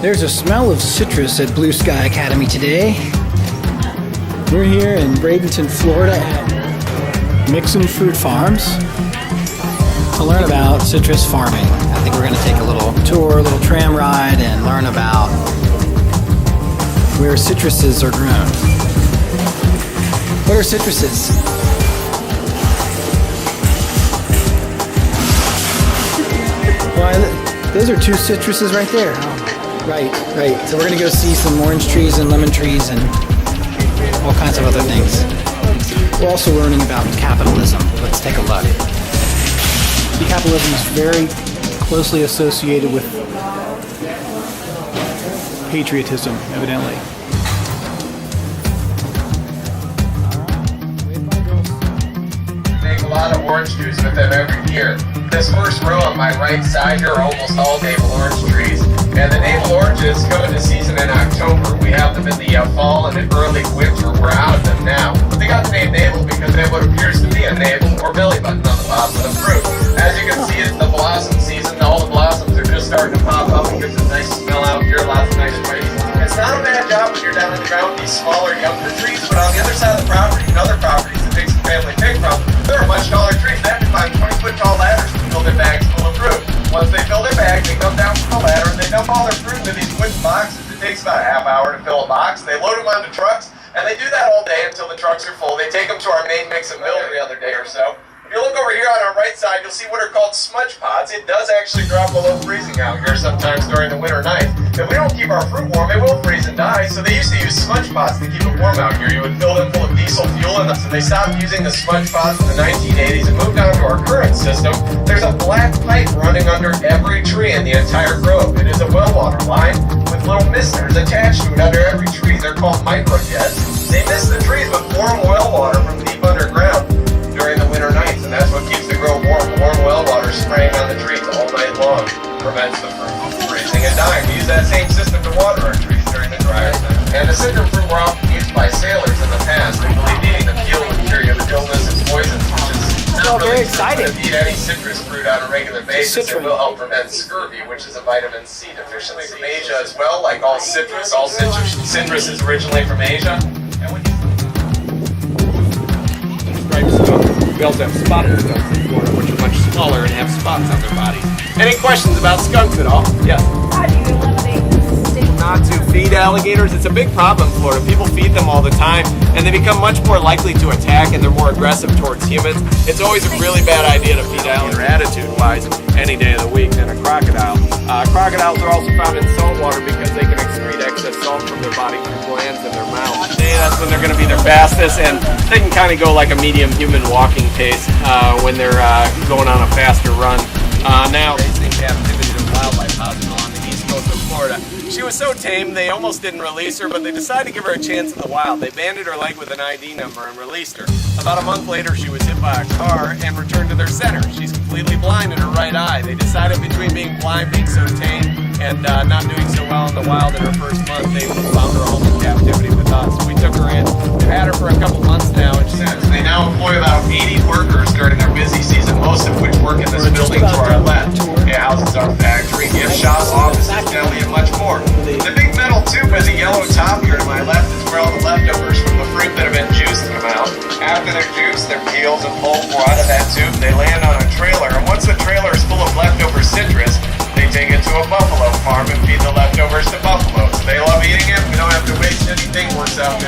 There's a smell of citrus at Blue Sky Academy today. We're here in Bradenton, Florida at Mixon Fruit Farms to learn about citrus farming. I think we're going to take a little tour, a little tram ride, and learn about where citruses are grown. What are citruses? Why, those are two citruses right there. Right. So we're gonna go see some orange trees and lemon trees and all kinds of other things. We're also learning about capitalism. Let's take a look. Capitalism is very closely associated with patriotism, evidently. Make a lot of orange juice with them every year. This first row on my right side here are almost all navel orange trees. And the navel oranges go into season in October. We have them in the fall and in early winter. We're out of them now. They got the name navel because they have what appears to be a navel or belly button on the top of the fruit. As you can see, it's the blossom season. All the blossoms are just starting to pop up. It gives a nice smell out here, lots of nice spices. It's not a bad job when you're down in the ground with these smaller, younger trees, but on the other side of the property and other properties that Dixon family picked from, there are much taller trees. They have to climb 20-foot tall ladders to fill their bags full of fruit. Once they fill their bags, they come down from the ladder and they dump all their fruit into these wooden boxes. It takes about a half hour to fill a box. They load them onto trucks, and they do that all day until the trucks are full. They take them to our main mix and mill every other day or so. If you look over here on our right side, you'll see what are called smudge pots. It does actually drop below freezing out here sometimes during the winter nights. If we don't keep our fruit warm, it will freeze and die. So they used to use smudge pots to keep it warm out here. You would fill them full of diesel fuel, and so they stopped using the smudge pots in the 1980s and moved on to our current system. There's a black pipe running under every tree in the entire grove. It is a well water line with little misters attached to it under every tree. They're called microjets. They mist the trees with warm well water from deep underground during the winter nights, and that's what keeps the grove warm. Warm well water spraying on the trees all night long prevents them from freezing and dying. We use that same system to water our trees during the drier time. And the citrus fruit were often used by sailors in the past. They believed eating the peel would cure you of illness and poisons, which is not really very exciting. If you eat any citrus fruit on a regular basis, it will help prevent scurvy, which is a vitamin C deficiency. From Asia as well, like all citrus is originally from Asia. And when you We also have spotted skunks in Florida, which are much smaller and have spots on their bodies. Any questions about skunks at all? Yes. How do you eliminate the stigma? Not to feed alligators. It's a big problem in Florida. People feed them all the time, and they become much more likely to attack, and they're more aggressive towards humans. It's always a really bad idea to feed alligator attitude-wise any day of the week than a crocodile. Crocodiles are also found in saltwater because they can excrete excess salt from their body through glands in their mouth. That's when they're going to be their fastest, and they can kind of go like a medium human walking pace when they're going on a faster run. Now, racing captivity to wildlife hospital on the east coast of Florida. She was so tame they almost didn't release her, but they decided to give her a chance in the wild. They banded her leg with an ID number and released her. About a month later, she was hit by a car and returned to their center. She's completely blind in her right eye. They decided between being blind, being so tame, and not doing so well in the wild in her first month, they found her home in captivity with us. We took her in. We've had her for a couple months now, and they now employ about 80 workers during their busy season, most of which work in this building to our left. It houses our factory, gift shop, offices, deli, and much more. The big metal tube with a yellow top here to my left is where all the leftovers from the fruit that have been juiced come out. After they're juiced, their peels and pulp pour out of that tube. They land on a trailer, and once the trailer is full of leftover citrus, they take it to a buffalo farm and feed the leftovers to buffaloes. They love eating it. We don't have to waste anything. Works out